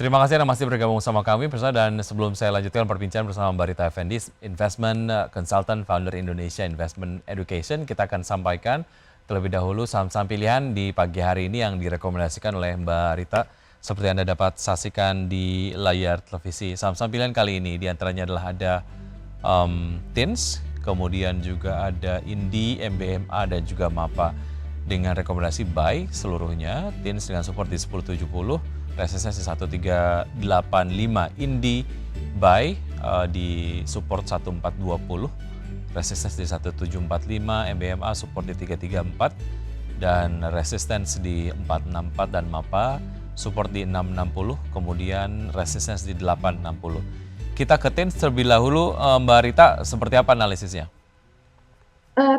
Terima kasih Anda masih bergabung sama kami Pemirsa, dan sebelum saya lanjutkan perbincangan bersama Mbak Rita Effendi, Investment Consultant Founder Indonesia Investment Education, kita akan sampaikan terlebih dahulu saham-saham pilihan di pagi hari ini yang direkomendasikan oleh Mbak Rita. Seperti Anda dapat saksikan di layar televisi, saham-saham pilihan kali ini diantaranya adalah ada TINS, kemudian juga ada INDI, MBMA, dan juga MAPA. Dengan rekomendasi buy seluruhnya, TINS dengan support di 1070, resistensi 1385, INDI buy di support 1420, resistensi di 1745, MBMA support di 334, dan resistensi di 464, dan MAPA support di 660, kemudian resistensi di 860. Kita ke TINS terlebih dahulu, Mbak Rita, seperti apa analisisnya?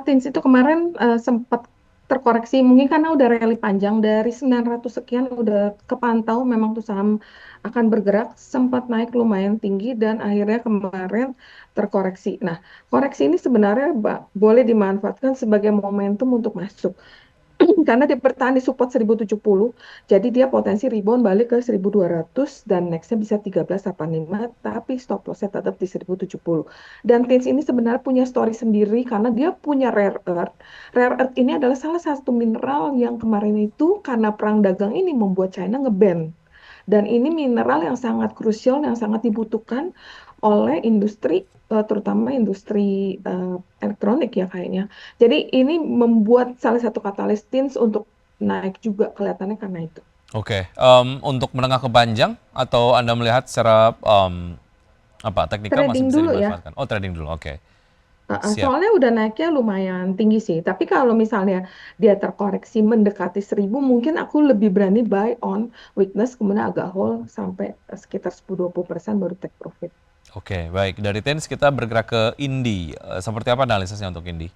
Tins itu kemarin sempat terkoreksi mungkin karena udah rally panjang dari 900 sekian udah kepantau memang tuh saham akan bergerak, sempat naik lumayan tinggi dan akhirnya kemarin terkoreksi. Nah, koreksi ini sebenarnya boleh dimanfaatkan sebagai momentum untuk masuk. Karena dia bertahan di support 1070, jadi dia potensi rebound balik ke 1200 dan nextnya bisa 1385, tapi stop lossnya tetap di 1070. Dan TINS ini sebenarnya punya story sendiri karena dia punya rare earth. Rare earth ini adalah salah satu mineral yang kemarin itu karena perang dagang ini membuat China ngeban. Dan ini mineral yang sangat krusial, yang sangat dibutuhkan oleh industri, terutama industri elektronik ya kayaknya. Jadi ini membuat salah satu katalis TINS untuk naik juga kelihatannya karena itu. Oke, untuk menengah ke panjang atau Anda melihat secara apa teknikal masih Trading bisa dulu ya. dimanfaatkan? Oh, trading dulu. Oke. Siap. Soalnya udah naiknya lumayan tinggi sih. Tapi kalau misalnya dia terkoreksi mendekati 1000, mungkin aku lebih berani buy on weakness, kemudian agak hold sampai sekitar 10-20% baru take profit. Oke, baik. Dari TENS kita bergerak ke Indi. Seperti apa analisisnya untuk Indi?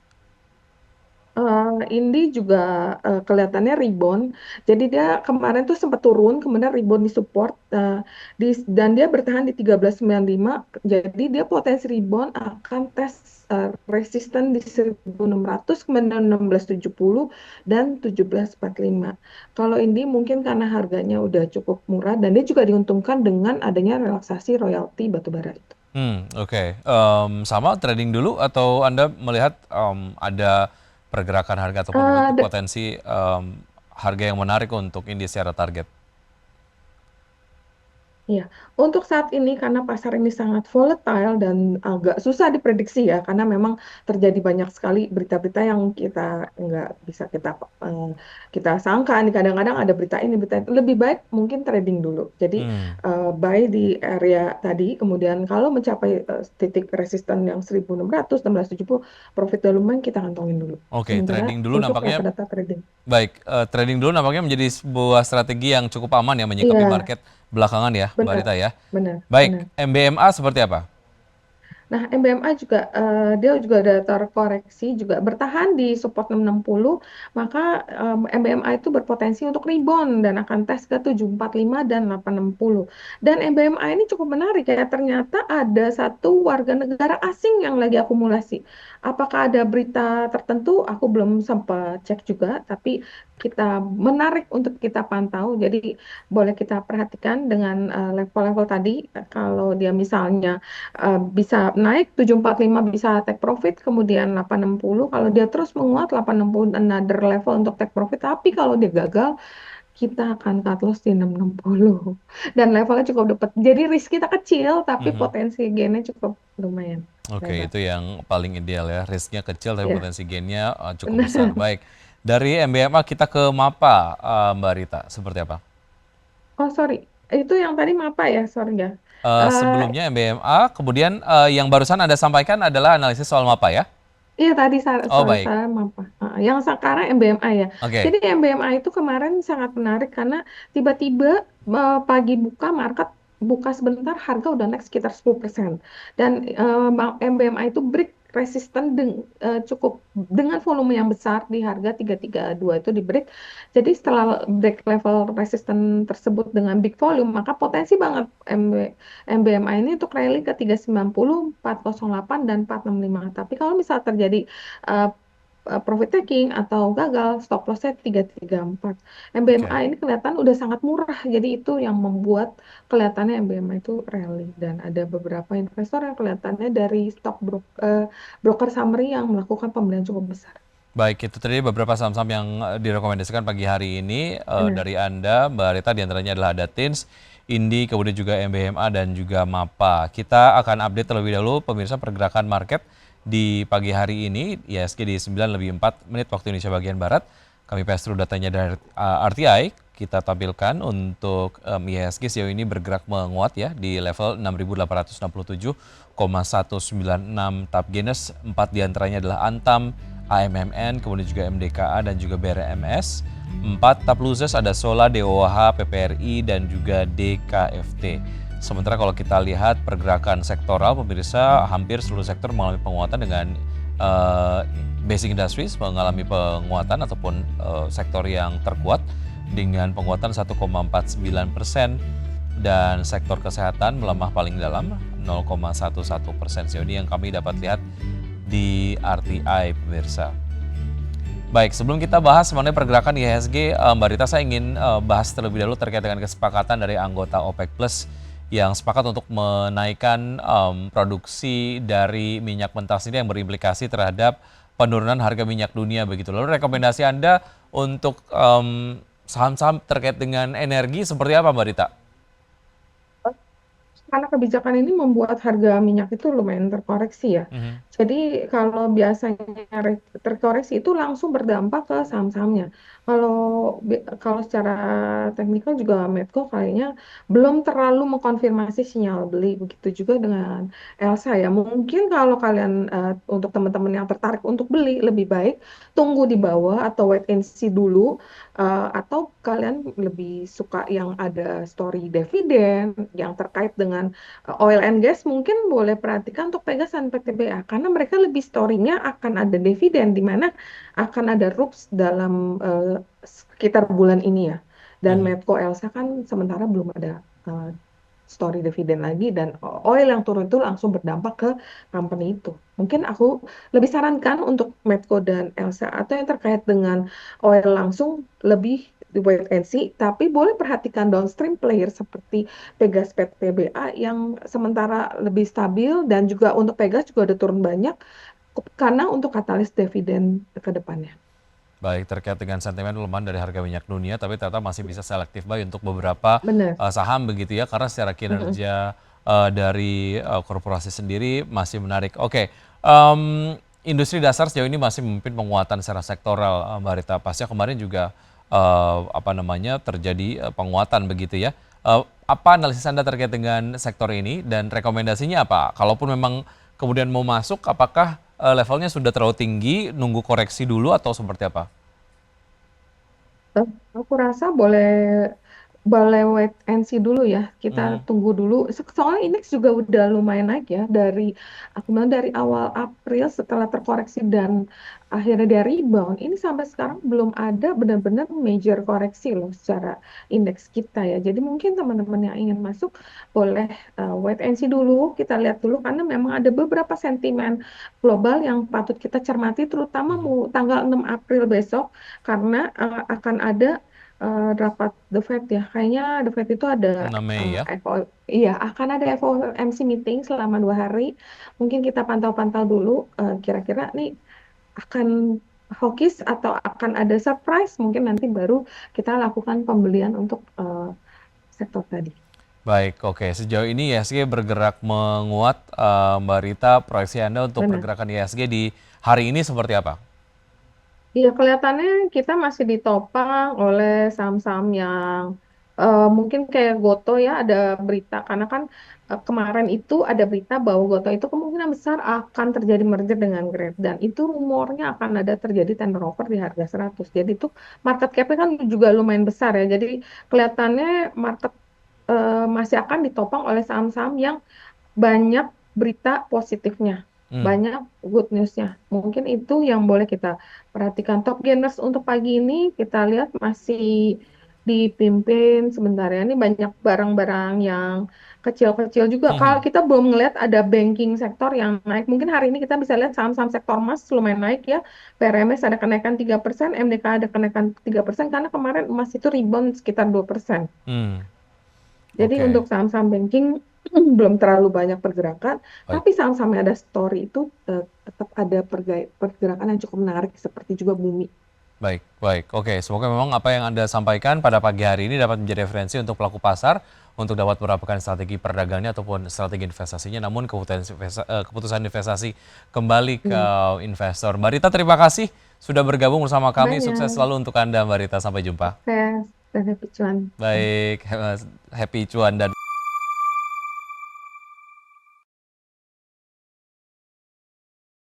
Indi juga kelihatannya rebound. Jadi dia kemarin tuh sempat turun, kemudian rebound di support dan dia bertahan di 1395. Jadi dia potensi rebound akan tes resisten di 1600, kemudian 1670 dan 1745. Kalau Indi mungkin karena harganya udah cukup murah dan dia juga diuntungkan dengan adanya relaksasi royalti batubara itu. Oke. Sama trading dulu atau Anda melihat ada pergerakan harga ataupun potensi harga yang menarik untuk Indi secara target? Iya, untuk saat ini karena pasar ini sangat volatile dan agak susah diprediksi ya, karena memang terjadi banyak sekali berita-berita yang kita nggak bisa kita sangka. Nih kadang-kadang ada berita ini, berita itu. Lebih baik mungkin trading dulu. Jadi Hmm. buy di area tadi, kemudian kalau mencapai titik resisten yang 1600, 1670, profit dan lumayan kita kantongin dulu. Oke, Sementara trading dulu untuk nampaknya data trading. baik. Trading dulu nampaknya menjadi sebuah strategi yang cukup aman ya menyikapi Iya, market belakangan ya, Mbak benar, Rita ya. benar, Baik, benar. MBMA seperti apa? Nah, MBMA juga dia juga ada terkoreksi juga bertahan di support 660, maka MBMA itu berpotensi untuk rebound dan akan tes ke 745 dan 860. Dan MBMA ini cukup menarik ya, ternyata ada satu warga negara asing yang lagi akumulasi. Apakah ada berita tertentu? Aku belum sempat cek juga, tapi kita menarik untuk kita pantau. Jadi boleh kita perhatikan dengan level-level tadi. Kalau dia misalnya bisa naik 745 bisa take profit, kemudian 860 kalau dia terus menguat 860 another level untuk take profit, tapi kalau dia gagal kita akan cut loss di 660 dan levelnya cukup dapat, jadi risk kita kecil tapi Mhm. potensi gainnya cukup lumayan Oke, lebar itu yang paling ideal ya. Risknya kecil tapi ya. potensi gainnya cukup besar. Benar. Baik, dari MBMA kita ke MAPA, Mbak Rita, seperti apa? Oh sorry, itu yang tadi apa ya, sorry ya. Sebelumnya MBMA, kemudian yang barusan Anda sampaikan adalah analisis soal MAPA ya? Iya tadi Oh sorry baik, saya apa? Yang sekarang MBMA ya. oke. Jadi MBMA itu kemarin sangat menarik karena tiba-tiba pagi buka market buka sebentar harga udah naik sekitar 10%. Dan MBMA itu break resisten cukup dengan volume yang besar di harga 332 itu di break. Jadi setelah break level resisten tersebut dengan big volume maka potensi banget MBMA ini untuk rally ke 390, 408 dan 465. Tapi kalau misal terjadi uh, profit taking atau gagal, stop loss-nya 334. Oke. MBMA ini kelihatan udah sangat murah, jadi itu yang membuat kelihatannya MBMA itu rally. Dan ada beberapa investor yang kelihatannya dari broker summary yang melakukan pembelian cukup besar. Baik, itu tadi beberapa saham-saham yang direkomendasikan pagi hari ini Benar. dari Anda, Mbak Rita, diantaranya adalah ada TINS, Indi, kemudian juga MBMA dan juga MAPA. Kita akan update terlebih dahulu pemirsa pergerakan market di pagi hari ini, IHSG di 9 lebih 4 menit waktu Indonesia bagian Barat. Kami pass through datanya dari RTI, kita tampilkan untuk IHSG sejauh ini bergerak menguat ya di level 6.867,196 top gainers, 4 diantaranya adalah Antam, AMMN, kemudian juga MDKA dan juga BRMS. 4 top losers ada Sola, DOH, PPRI dan juga DKFT. Sementara kalau kita lihat pergerakan sektoral, pemirsa hampir seluruh sektor mengalami penguatan dengan basic industries mengalami penguatan ataupun sektor yang terkuat dengan penguatan 1,49% dan sektor kesehatan melemah paling dalam 0,11%. Sejauh ini yang kami dapat lihat di RTI pemirsa. Baik, sebelum kita bahas mengenai pergerakan IHSG, Mbak Rita, saya ingin bahas terlebih dahulu terkait dengan kesepakatan dari anggota OPEC Plus yang sepakat untuk menaikkan produksi dari minyak mentah sendiri yang berimplikasi terhadap penurunan harga minyak dunia begitu. Lalu rekomendasi Anda untuk saham-saham terkait dengan energi seperti apa, Mbak Rita? Karena kebijakan ini membuat harga minyak itu lumayan terkoreksi ya. Mhm. Jadi kalau biasanya terkoreksi itu langsung berdampak ke saham-sahamnya. Kalau secara teknikal juga Medco kayaknya belum terlalu mengkonfirmasi sinyal beli. Begitu juga dengan Elsa ya. Mungkin kalau kalian untuk teman-teman yang tertarik untuk beli lebih baik tunggu di bawah atau wait and see dulu. Atau kalian lebih suka yang ada story dividen yang terkait dengan oil and gas, mungkin boleh perhatikan untuk Pegas dan PTBA karena mereka lebih story-nya akan ada dividen di mana akan ada RUPS dalam sekitar bulan ini ya. Dan Mhm. Medco Elsa kan sementara belum ada story dividen lagi dan oil yang turun itu langsung berdampak ke company itu. Mungkin aku lebih sarankan untuk Medco dan Elsa atau yang terkait dengan oil langsung lebih di wait and see, tapi boleh perhatikan downstream player seperti Pegas PTBA yang sementara lebih stabil dan juga untuk Pegas juga ada turun banyak karena untuk katalis dividen ke depannya. Baik, terkait dengan sentimen pelemahan dari harga minyak dunia, tapi ternyata masih bisa selektif buy untuk beberapa Benar. saham begitu ya, karena secara Mm-mm. kinerja dari korporasi sendiri masih menarik. Oke, industri dasar sejauh ini masih memimpin penguatan secara sektoral, Mbak Rita. Pasca kemarin juga apa namanya terjadi penguatan begitu ya. Apa analisis Anda terkait dengan sektor ini dan rekomendasinya apa? Kalaupun memang kemudian mau masuk, apakah levelnya sudah terlalu tinggi, nunggu koreksi dulu atau seperti apa? Eh, Aku rasa boleh boleh wait and see dulu ya. Kita Mhm. tunggu dulu. Soalnya indeks juga udah lumayan naik ya aku bilang dari awal April setelah terkoreksi dan akhirnya dia rebound. Ini sampai sekarang belum ada benar-benar major koreksi loh secara indeks kita ya. Jadi mungkin teman-teman yang ingin masuk boleh wait and see dulu. Kita lihat dulu karena memang ada beberapa sentimen global yang patut kita cermati terutama Mhm. tanggal 6 April besok karena akan ada rapat The Fed ya. Kayaknya The Fed itu ada 6 Mei ya? FO, iya akan ada FOMC meeting selama 2 hari. Mungkin kita pantau-pantau dulu kira-kira nih akan hawkish atau akan ada surprise. Mungkin nanti baru kita lakukan pembelian untuk sektor tadi. Baik, oke. Sejauh ini IHSG bergerak menguat, Mbak Rita, proyeksi Anda untuk Benar. pergerakan IHSG di hari ini seperti apa? Iya, kelihatannya kita masih ditopang oleh saham-saham yang mungkin kayak Goto ya ada berita karena kan kemarin itu ada berita bahwa Goto itu kemungkinan besar akan terjadi merger dengan Grab dan itu rumornya akan ada terjadi tender offer di harga 100. Jadi itu market cap-nya kan juga lumayan besar ya. Jadi kelihatannya market masih akan ditopang oleh saham-saham yang banyak berita positifnya, Hmm. banyak good news-nya. Mungkin itu yang boleh kita perhatikan. Top gainers untuk pagi ini kita lihat masih dipimpin sebentar ya. Ini banyak barang-barang yang kecil-kecil juga. Kalau Mhm. kita belum ngelihat ada banking sektor yang naik, mungkin hari ini kita bisa lihat saham-saham sektor emas lumayan naik ya. PRMS ada kenaikan 3%, MDK ada kenaikan 3% karena kemarin emas itu rebound sekitar 2%. Hmm, Jadi untuk oke, saham-saham banking belum terlalu banyak pergerakan, baik. tapi saham-saham yang ada story itu tetap ada pergerakan yang cukup menarik seperti juga Bumi. Baik, baik. Oke, semoga memang apa yang Anda sampaikan pada pagi hari ini dapat menjadi referensi untuk pelaku pasar untuk dapat merapikan strategi perdagangnya ataupun strategi investasinya. Namun keputusan investasi kembali ke Hmm, investor. Mbak Rita, terima kasih sudah bergabung bersama kami. Sukses banyak. selalu untuk Anda, Mbak Rita. Sampai jumpa. Sukses dan happy cuan. Baik, happy cuan dan